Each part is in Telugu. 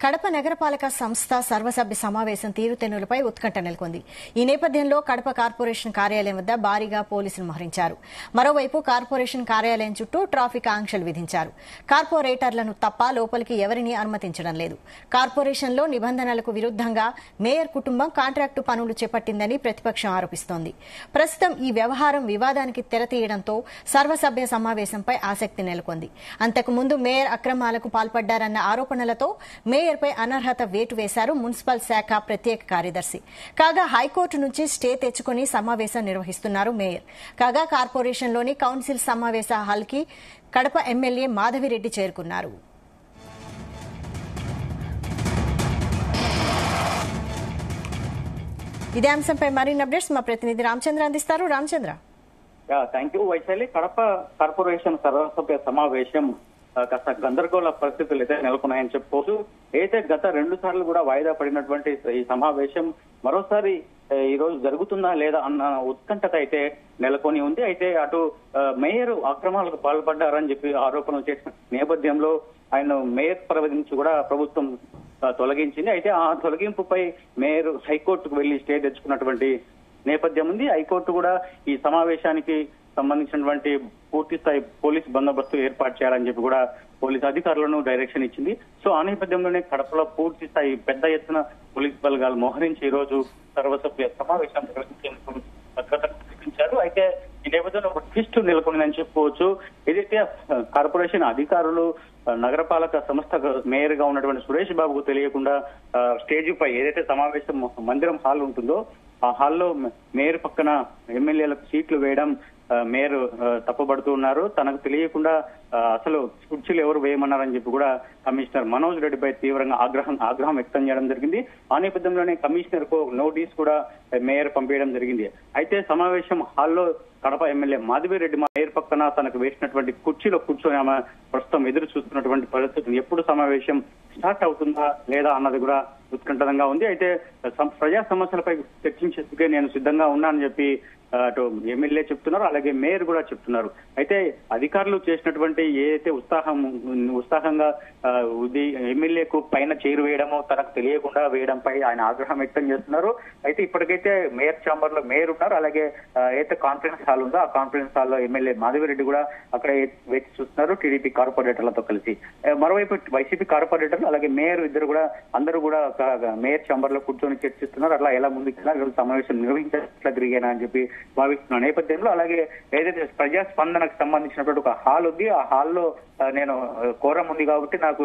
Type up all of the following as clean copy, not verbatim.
కడప నగరపాలక సంస్థ సర్వసభ్య సమావేశం తీరుతెన్నులపై ఉత్కంఠ నెలకొంది. ఈ నేపథ్యంలో కడప కార్పొరేషన్ కార్యాలయం వద్ద భారీగా పోలీసులు మోహరించారు. మరోవైపు కార్పొరేషన్ కార్యాలయం చుట్టూ ట్రాఫిక్ ఆంక్షలు విధించారు. కార్పొరేటర్లను తప్ప లోపలికి ఎవరినీ అనుమతించడం లేదు. కార్పొరేషన్లో నిబంధనలకు విరుద్దంగా మేయర్ కుటుంబం కాంట్రాక్టు పనులు చేపట్టిందని ప్రతిపక్షం ఆరోపిస్తోంది. ప్రస్తుతం ఈ వ్యవహారం వివాదానికి తెరతీయడంతో సర్వసభ్య సమావేశంపై ఆసక్తి నెలకొంది. అంతకుముందు మేయర్ అక్రమాలకు పాల్పడ్డారన్న ఆరోపణలతో మేయర్పై అనర్హత వేటు వేశారు మున్సిపల్ శాఖ ప్రత్యేక కార్యదర్శి. కాగా హైకోర్టు నుంచి స్టే తెచ్చుకుని సమావేశం నిర్వహిస్తున్నారు మేయర్. కాగా కార్పొరేషన్లోని కౌన్సిల్ సమావేశ హాల్కి కడప ఎమ్మెల్యే మాధవిరెడ్డి చేరుకున్నారు. ఇదే అంశంపై మరిన్ని అప్డేట్స్ మా ప్రతినిధి రామచంద్ర అందిస్తారు. Ramachandra. Thank you Vaishali. Kadapa corporation సర్వసభ్య సమావేశం కాస్త గందరగోళ పరిస్థితులు అయితే నెలకొన్నాయని చెప్పుకోవచ్చు. అయితే గత 2 సార్లు కూడా వాయిదా పడినటువంటి ఈ సమావేశం మరోసారి ఈ రోజు జరుగుతుందా లేదా అన్న ఉత్కంఠత అయితే నెలకొని ఉంది. అయితే అటు మేయర్ అక్రమాలకు పాల్పడ్డారని చెప్పి ఆరోపణలు చేసిన నేపథ్యంలో ఆయన మేయర్ పదవి నుంచి కూడా ప్రభుత్వం తొలగించింది. అయితే ఆ తొలగింపుపై మేయర్ హైకోర్టుకు వెళ్లి స్టే తెచ్చుకున్నటువంటి నేపథ్యం ఉంది. హైకోర్టు కూడా ఈ సమావేశానికి సంబంధించినటువంటి పూర్తి స్థాయి పోలీస్ బందోబస్తు ఏర్పాటు చేయాలని చెప్పి కూడా పోలీస్ అధికారులను డైరెక్షన్ ఇచ్చింది. సో ఆ నేపథ్యంలోనే కడపలో పూర్తి స్థాయి పెద్ద ఎత్తున పోలీస్ బలగాలు మోహరించి ఈ రోజు సర్వసభ్య సమావేశం నిర్వహించేందుకు భద్రతను కల్పించారు. అయితే ఈ నేపథ్యంలో ఒక ట్విస్ట్ నెలకొందని చెప్పుకోవచ్చు. ఏదైతే కార్పొరేషన్ అధికారులు నగరపాలక సంస్థ మేయర్ గా ఉన్నటువంటి సురేష్ బాబుకు తెలియకుండా స్టేజ్ పై ఏదైతే సమావేశం మందిరం హాల్ ఉంటుందో ఆ హాల్లో మేయర్ పక్కన ఎమ్మెల్యేలకు సీట్లు వేయడం మేయర్ తప్పుపడుతూ ఉన్నారు. తనకు తెలియకుండా అసలు కుర్చీలు ఎవరు వేయమన్నారని చెప్పి కూడా కమిషనర్ మనోజ్ రెడ్డిపై తీవ్రంగా ఆగ్రహం వ్యక్తం చేయడం జరిగింది. ఆ నేపథ్యంలోనే కమిషనర్ కు నోటీస్ కూడా మేయర్ పంపించడం జరిగింది. అయితే సమావేశం హాల్లో కడప ఎమ్మెల్యే మాధవిరెడ్డి మేయర్ పక్కన తనకు వేసినటువంటి కుర్చీలో కూర్చొని ఆమె ప్రస్తుతం ఎదురు చూస్తున్నటువంటి పరిస్థితి. ఎప్పుడు సమావేశం స్టార్ట్ అవుతుందా లేదా అన్నది కూడా ఉత్కంఠంగా ఉంది. అయితే ప్రజా సమస్యలపై చర్చించేందుకే నేను సిద్ధంగా ఉన్నానని చెప్పి అటు ఎమ్మెల్యే చెప్తున్నారు, అలాగే మేయర్ కూడా చెప్తున్నారు. అయితే అధికారులు చేసినటువంటి ఏదైతే ఉత్సాహంగా ఎమ్మెల్యేకు పైన చేరు వేయడమో తనకు తెలియకుండా వేయడంపై ఆయన ఆగ్రహం వ్యక్తం చేస్తున్నారు. అయితే ఇప్పటికైతే మేయర్ ఛాంబర్ లో మేయర్ ఉన్నారు, అలాగే ఏదైతే కాన్ఫరెన్స్ హాల్ ఉందో ఆ కాన్ఫరెన్స్ హాల్ లో ఎమ్మెల్యే మాధవిరెడ్డి కూడా అక్కడ వేచి చూస్తున్నారు టీడీపీ కార్పొరేటర్లతో కలిసి. మరోవైపు వైసీపీ కార్పొరేటర్లు అలాగే మేయర్ ఇద్దరు కూడా అందరూ కూడా మేయర్ ఛాంబర్ లో కూర్చొని చర్చిస్తున్నారు. అట్లా ఎలా ముందుకు సమావేశం నిర్వహించట్లా తిరిగేనా అని చెప్పి భావిస్తున్న నేపథ్యంలో అలాగే ఏదైతే ప్రజాస్పందనకు సంబంధించినటువంటి ఒక హాల్ ఉంది, ఆ హాల్లో నేను కోరం ఉంది కాబట్టి నాకు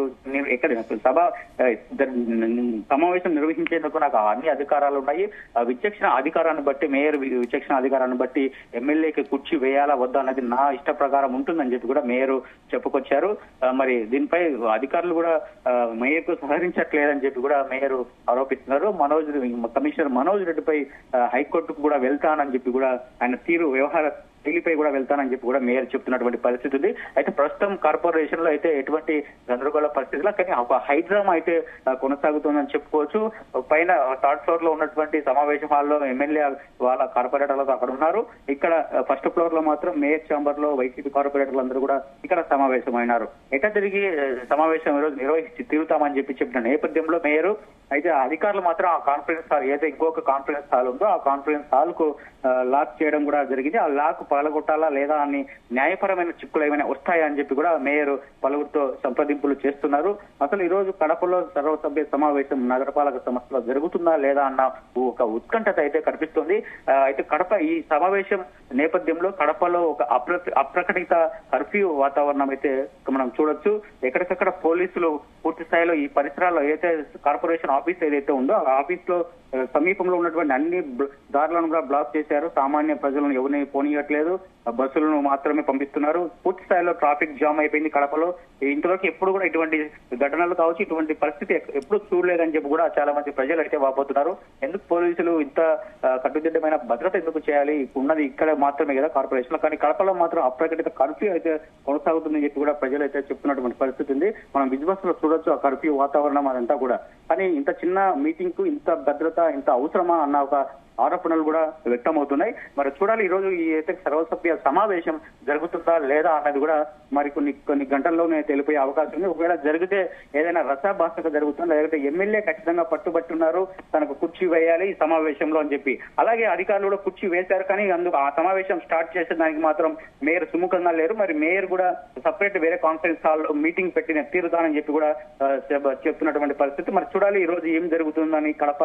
సమావేశం నిర్వహించేందుకు నాకు అన్ని అధికారాలు ఉన్నాయి. విచక్షణ అధికారాన్ని బట్టి మేయర్ విచక్షణ అధికారాన్ని బట్టి ఎమ్మెల్యేకి కుర్చీ వేయాలా వద్దా అన్నది నా ఇష్ట ప్రకారం ఉంటుందని చెప్పి కూడా మేయర్ చెప్పుకొచ్చారు. మరి దీనిపై అధికారులు కూడా మేయర్ కు సహకరించట్లేదని చెప్పి కూడా మేయర్ ఆరోపిస్తున్నారు. కమిషనర్ మనోజ్ రెడ్డిపై హైకోర్టుకు కూడా వెళ్తానని చెప్పి కూడా ఆయన వ్యవహార శైలిపై కూడా వెళ్తానని చెప్పి కూడా మేయర్ చెప్తున్నటువంటి పరిస్థితి ఉంది. అయితే ప్రస్తుతం కార్పొరేషన్ లో అయితే ఎటువంటి గందరగోళ పరిస్థితుల్లో కానీ ఒక హైడ్రామా అయితే కొనసాగుతుందని చెప్పుకోవచ్చు. పైన 3rd ఫ్లోర్ లో ఉన్నటువంటి సమావేశ హాల్లో ఎమ్మెల్యే వాళ్ళ కార్పొరేటర్లతో అక్కడ ఉన్నారు. ఇక్కడ 1st ఫ్లోర్ లో మాత్రం మేయర్ ఛాంబర్ లో వైసీపీ కార్పొరేటర్లు అందరూ కూడా ఇక్కడ సమావేశమైనారు. ఎట తిరిగి సమావేశం ఈరోజు నిర్వహించి తిరుగుతామని చెప్పిన నేపథ్యంలో మేయర్ అయితే అధికారులు మాత్రం ఆ కాన్ఫరెన్స్ హాల్ ఏదైతే ఇంకొక కాన్ఫరెన్స్ హాల్ ఉందో ఆ కాన్ఫరెన్స్ హాల్ కు లాక్ చేయడం కూడా జరిగింది. ఆ లాక్ పగలగొట్టాలా లేదా అని న్యాయపరమైన చిక్కులు ఏమైనా వస్తాయా అని చెప్పి కూడా మేయర్ పలువురితో సంప్రదింపులు చేస్తున్నారు. అసలు ఈ రోజు కడపలో సర్వసభ్య సమావేశం నగరపాలక సంస్థలో జరుగుతుందా లేదా అన్న ఒక ఉత్కంఠత అయితే కనిపిస్తుంది. అయితే కడప ఈ సమావేశం నేపథ్యంలో కడపలో ఒక అప్రకటిత కర్ఫ్యూ వాతావరణం అయితే మనం చూడొచ్చు. ఎక్కడికక్కడ పోలీసులు పూర్తి స్థాయిలో ఈ పరిసరాల్లో ఏదైతే కార్పొరేషన్ ఆఫీస్ ఏదైతే ఉందో ఆ ఆఫీస్ లో సమీపంలో ఉన్నటువంటి అన్ని దారులను కూడా బ్లాక్ చేశారు. సామాన్య ప్రజలను ఎవరిని పోనీయట్లేదు, బస్సులను మాత్రమే పంపిస్తున్నారు. పూర్తి స్థాయిలో ట్రాఫిక్ జామ్ అయిపోయింది కడపలో. ఇంతవరకు ఎప్పుడు కూడా ఇటువంటి ఘటనలు కావచ్చు, ఇటువంటి పరిస్థితి ఎప్పుడు చూడలేదని చెప్పి కూడా చాలా మంది ప్రజలు అయితే వాపోతున్నారు. ఎందుకు పోలీసులు ఇంత కట్టుదిట్టమైన భద్రత ఎందుకు చేయాలి, ఉన్నది ఇక్కడ మాత్రమే కదా కార్పొరేషన్ లో, కానీ కడపలో మాత్రం అప్రకటిత కర్ఫ్యూ అయితే కొనసాగుతుందని చెప్పి కూడా ప్రజలు అయితే చెప్తున్నటువంటి పరిస్థితి ఉంది. మనం విజువల్స్ లో చూడొచ్చు ఆ కర్ఫ్యూ వాతావరణం అదంతా కూడా. కానీ ఇంత చిన్న మీటింగ్ కు ఇంత భద్రత ఇంత అవసరమా అన్న ఒక ఆరోపణలు కూడా వ్యక్తమవుతున్నాయి. మరి చూడాలి ఈ రోజు ఈ అయితే సర్వసభ్య సమావేశం జరుగుతుందా లేదా అన్నది కూడా మరి కొన్ని గంటల్లోనే తెలిపే అవకాశం ఉంది. ఒకవేళ జరిగితే ఏదైనా రసాభాసగా జరుగుతుందా, లేకపోతే ఎమ్మెల్యే ఖచ్చితంగా పట్టుబట్టున్నారు తనకు కుర్చీ వేయాలి ఈ సమావేశంలో అని చెప్పి, అలాగే అధికారులు కూడా కుర్చీ వేశారు కానీ అందుకు ఆ సమావేశం స్టార్ట్ చేసే దానికి మాత్రం మేయర్ సుముఖంగా లేరు. మరి మేయర్ కూడా సపరేట్ వేరే కాన్ఫరెన్స్ హాల్ మీటింగ్ పెట్టిన తీరుతానని చెప్పి కూడా చెప్తున్నటువంటి పరిస్థితి. మరి చూడాలి ఈ రోజు ఏం జరుగుతుందని, కడప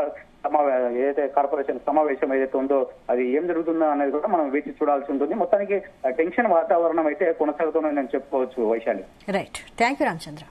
ఏదైతే కార్పొరేషన్ సమావేశం ఏదైతే ఉందో అది ఏం జరుగుతుందో అనేది కూడా మనం వేచి చూడాల్సి ఉంటుంది. మొత్తానికి టెన్షన్ వాతావరణం అయితే కొనసాగుతుందని నేను చెప్పుకోవచ్చు Vaishali. Right, thank you Ramachandra.